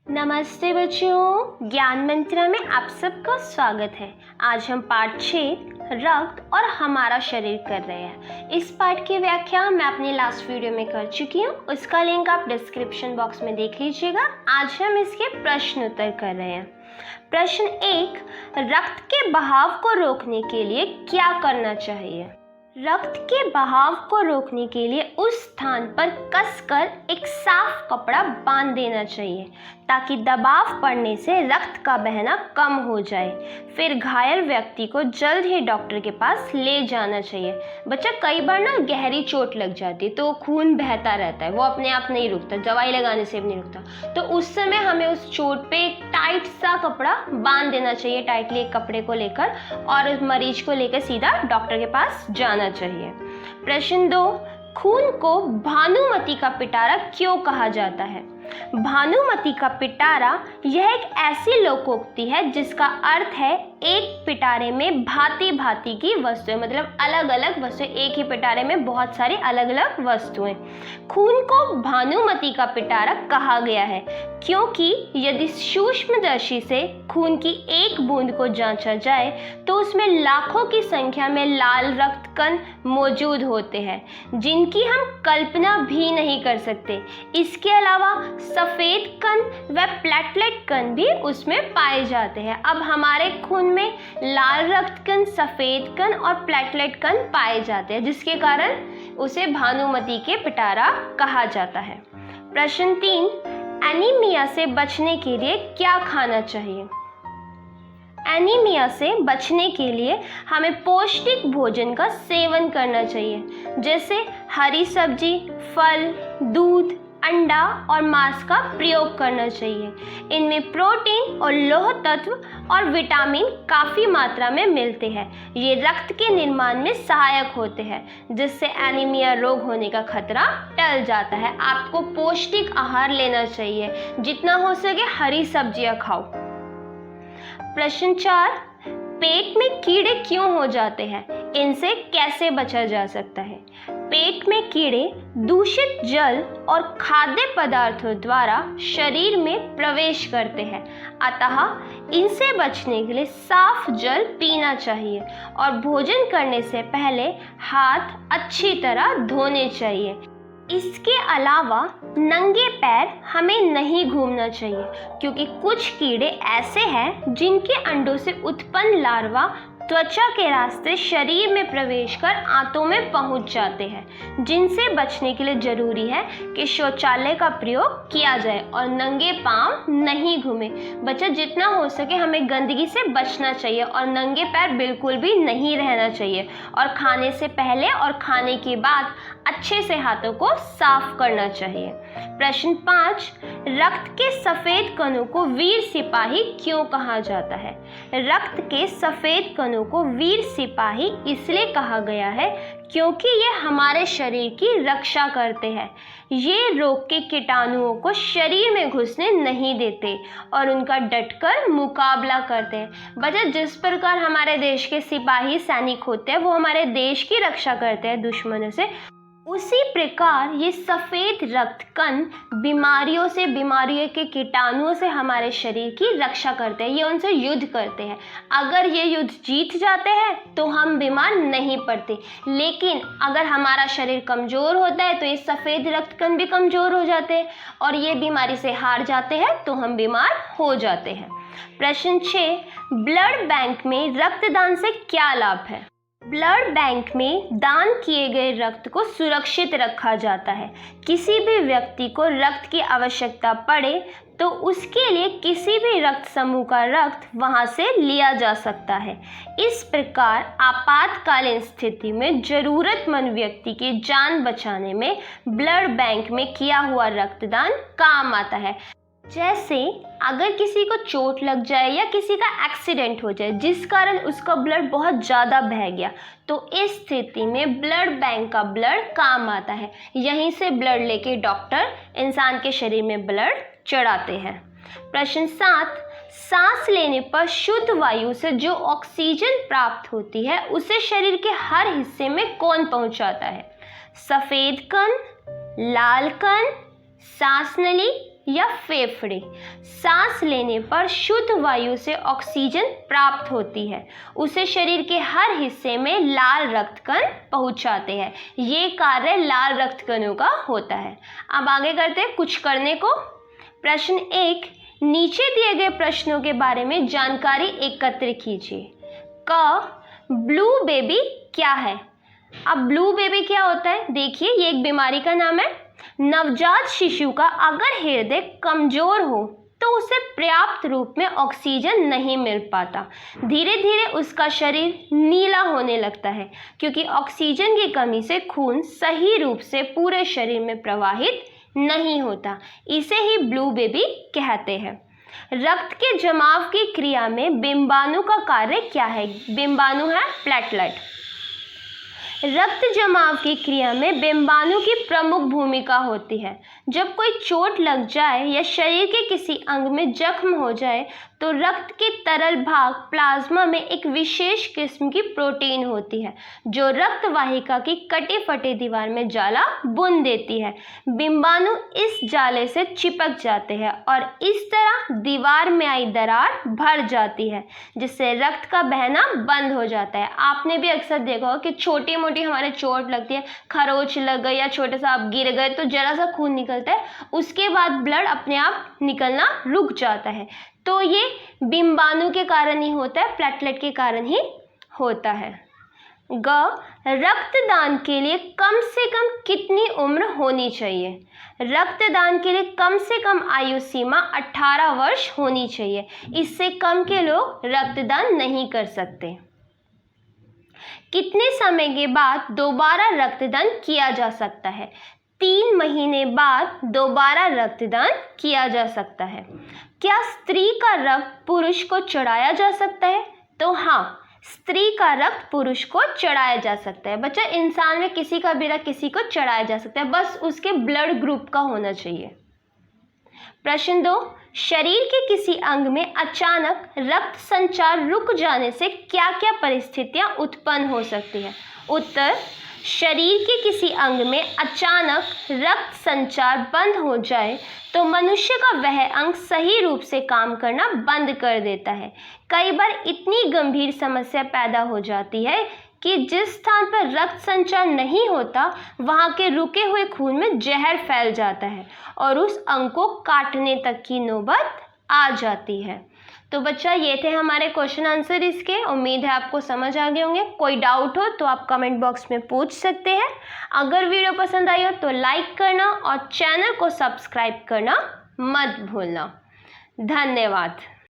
नमस्ते बच्चों, ज्ञान मंत्रा में आप सबका स्वागत है। आज हम पाठ 6 रक्त और हमारा शरीर कर रहे हैं। इस पाठ की व्याख्या मैं अपनी लास्ट वीडियो में कर चुकी हूँ, उसका लिंक आप डिस्क्रिप्शन बॉक्स में देख लीजिएगा। आज हम इसके प्रश्न उत्तर कर रहे हैं। प्रश्न 1, रक्त के बहाव को रोकने के लिए क्या करना चाहिए? रक्त के बहाव को रोकने के लिए उस स्थान पर कसकर एक साफ कपड़ा बांध देना चाहिए ताकि दबाव पड़ने से रक्त का बहना कम हो जाए। फिर घायल व्यक्ति को जल्द ही डॉक्टर के पास ले जाना चाहिए। बच्चा, कई बार ना गहरी चोट लग जाती है तो खून बहता रहता है, वो अपने आप नहीं रुकता, दवाई लगाने से भी नहीं रुकता। तो उस समय हमें उस चोट पे एक टाइट सा कपड़ा बांध देना चाहिए, टाइटली एक कपड़े को लेकर, और उस मरीज को लेकर सीधा डॉक्टर के पास जाना चाहिए। प्रश्न 2, खून को भानुमति का पिटारा क्यों कहा जाता है? भानुमति का पिटारा यह एक ऐसी लोकोक्ति है जिसका अर्थ है एक पिटारे में भांति भांति की वस्तुएं, मतलब अलग अलग वस्तुएं, एक ही पिटारे में बहुत सारी अलग अलग वस्तुएं। खून को भानुमति का पिटारा कहा गया है क्योंकि यदि सूक्ष्मदर्शी से खून की एक बूंद को जांचा जाए तो उसमें लाखों की संख्या में लाल रक्त कण मौजूद होते हैं जिनकी हम कल्पना भी नहीं कर सकते। इसके अलावा सफ़ेद कण व प्लेटलेट कण भी उसमें पाए जाते हैं। अब हमारे खून में लाल रक्त कण, सफ़ेद कण और प्लेटलेट कण पाए जाते हैं जिसके कारण उसे भानुमति के पिटारा कहा जाता है। प्रश्न 3, एनीमिया से बचने के लिए क्या खाना चाहिए? एनीमिया से बचने के लिए हमें पौष्टिक भोजन का सेवन करना चाहिए, जैसे हरी सब्जी, फल, दूध, अंडा और मांस का प्रयोग करना चाहिए। इनमें प्रोटीन और लौह तत्व और विटामिन काफ़ी मात्रा में मिलते हैं। ये रक्त के निर्माण में सहायक होते हैं जिससे एनीमिया रोग होने का खतरा टल जाता है। आपको पौष्टिक आहार लेना चाहिए, जितना हो सके हरी सब्जियां खाओ। प्रश्न 4, पेट में कीड़े क्यों हो जाते हैं? इनसे कैसे बचा जा सकता है? पेट में कीड़े दूषित जल और खाद्य पदार्थों द्वारा शरीर में प्रवेश करते हैं, अतः इनसे बचने के लिए साफ जल पीना चाहिए और भोजन करने से पहले हाथ अच्छी तरह धोने चाहिए। इसके अलावा नंगे पैर हमें नहीं घूमना चाहिए क्योंकि कुछ कीड़े ऐसे हैं जिनके अंडों से उत्पन्न लार्वा त्वचा के रास्ते शरीर में प्रवेश कर आंतों में पहुंच जाते हैं, जिनसे बचने के लिए जरूरी है कि शौचालय का प्रयोग किया जाए और नंगे पांव नहीं घूमे। बच्चा, जितना हो सके हमें गंदगी से बचना चाहिए और नंगे पैर बिल्कुल भी नहीं रहना चाहिए, और खाने से पहले और खाने के बाद अच्छे से हाथों को साफ करना चाहिए। प्रश्न 5, रक्त के सफ़ेद कणों को वीर सिपाही क्यों कहा जाता है? रक्त के सफ़ेद कणों को वीर सिपाही इसलिए कहा गया है क्योंकि ये हमारे शरीर की रक्षा करते हैं। ये रोग के कीटाणुओं को शरीर में घुसने नहीं देते और उनका डटकर मुकाबला करते हैं। बच्चा, जिस प्रकार हमारे देश के सिपाही सैनिक होते हैं वो हमारे देश की रक्षा करते हैं दुश्मनों से, उसी प्रकार ये सफ़ेद रक्त कण बीमारियों से, बीमारियों के कीटाणुओं से हमारे शरीर की रक्षा करते हैं। ये उनसे युद्ध करते हैं। अगर ये युद्ध जीत जाते हैं तो हम बीमार नहीं पड़ते, लेकिन अगर हमारा शरीर कमज़ोर होता है तो ये सफ़ेद रक्त कण भी कमज़ोर हो जाते हैं और ये बीमारी से हार जाते हैं तो हम बीमार हो जाते हैं। प्रश्न 6, ब्लड बैंक में रक्तदान से क्या लाभ है? ब्लड बैंक में दान किए गए रक्त को सुरक्षित रखा जाता है। किसी भी व्यक्ति को रक्त की आवश्यकता पड़े तो उसके लिए किसी भी रक्त समूह का रक्त वहां से लिया जा सकता है। इस प्रकार आपातकालीन स्थिति में ज़रूरतमंद व्यक्ति की जान बचाने में ब्लड बैंक में किया हुआ रक्तदान काम आता है। जैसे अगर किसी को चोट लग जाए या किसी का एक्सीडेंट हो जाए जिस कारण उसका ब्लड बहुत ज़्यादा बह गया, तो इस स्थिति में ब्लड बैंक का ब्लड काम आता है। यहीं से ब्लड लेके डॉक्टर इंसान के शरीर में ब्लड चढ़ाते हैं। प्रश्न 7, सांस लेने पर शुद्ध वायु से जो ऑक्सीजन प्राप्त होती है उसे शरीर के हर हिस्से में कौन पहुंचाता है? सफ़ेद कण, लाल कण, सांस नली या फेफड़े। सांस लेने पर शुद्ध वायु से ऑक्सीजन प्राप्त होती है, उसे शरीर के हर हिस्से में लाल रक्त कण पहुंचाते हैं। ये कार्य लाल रक्त कणों का होता है। अब आगे करते हैं कुछ करने को। प्रश्न 1, नीचे दिए गए प्रश्नों के बारे में जानकारी एकत्र कीजिए। क, ब्लू बेबी क्या है? अब ब्लू बेबी क्या होता है? देखिए, ये एक बीमारी का नाम है। नवजात शिशु का अगर हृदय कमजोर हो तो उसे पर्याप्त रूप में ऑक्सीजन नहीं मिल पाता। धीरे धीरे उसका शरीर नीला होने लगता है, क्योंकि ऑक्सीजन की कमी से खून सही रूप से पूरे शरीर में प्रवाहित नहीं होता। इसे ही ब्लू बेबी कहते हैं। रक्त के जमाव की क्रिया में बिंबाणु का कार्य क्या है? बिंबाणु है प्लेटलेट। रक्त जमाव की क्रिया में बिंबाणु की प्रमुख भूमिका होती है। जब कोई चोट लग जाए या शरीर के किसी अंग में जख्म हो जाए तो रक्त के तरल भाग प्लाज्मा में एक विशेष किस्म की प्रोटीन होती है, जो रक्त वाहिका की कटी फटी दीवार में जाला बुन देती है। बिंबाणु इस जाले से चिपक जाते हैं और इस तरह दीवार में आई दरार भर जाती है, जिससे रक्त का बहना बंद हो जाता है। आपने भी अक्सर देखा होगा कि छोटी मोटी हमारे चोट लगती है, खरोच लग गई या छोटा सा आप गिर गए तो जरा सा खून निकलता है, उसके बाद ब्लड अपने आप निकलना रुक जाता है। तो ये बिंबाणु के कारण ही होता है, प्लेटलेट के कारण ही होता है। ग, रक्तदान के लिए कम से कम कितनी उम्र होनी चाहिए? रक्तदान के लिए कम से कम आयु सीमा 18 वर्ष होनी चाहिए। इससे कम के लोग रक्तदान नहीं कर सकते। कितने समय के बाद दोबारा रक्तदान किया जा सकता है? 3 महीने बाद दोबारा रक्तदान किया जा सकता है। क्या स्त्री का रक्त पुरुष को चढ़ाया जा सकता है? तो हाँ, स्त्री का रक्त पुरुष को चढ़ाया जा सकता है। बच्चा, इंसान में किसी का भी रक्त किसी को चढ़ाया जा सकता है, बस उसके ब्लड ग्रुप का होना चाहिए। प्रश्न 2, शरीर के किसी अंग में अचानक रक्त संचार रुक जाने से क्या क्या परिस्थितियां उत्पन्न हो सकती है? उत्तर, शरीर के किसी अंग में अचानक रक्त संचार बंद हो जाए तो मनुष्य का वह अंग सही रूप से काम करना बंद कर देता है। कई बार इतनी गंभीर समस्या पैदा हो जाती है कि जिस स्थान पर रक्त संचार नहीं होता वहाँ के रुके हुए खून में जहर फैल जाता है और उस अंग को काटने तक की नौबत आ जाती है। तो बच्चा, ये थे हमारे क्वेश्चन आंसर इसके। उम्मीद है आपको समझ आ गए होंगे। कोई डाउट हो तो आप कमेंट बॉक्स में पूछ सकते हैं। अगर वीडियो पसंद आई हो तो लाइक करना और चैनल को सब्सक्राइब करना मत भूलना। धन्यवाद।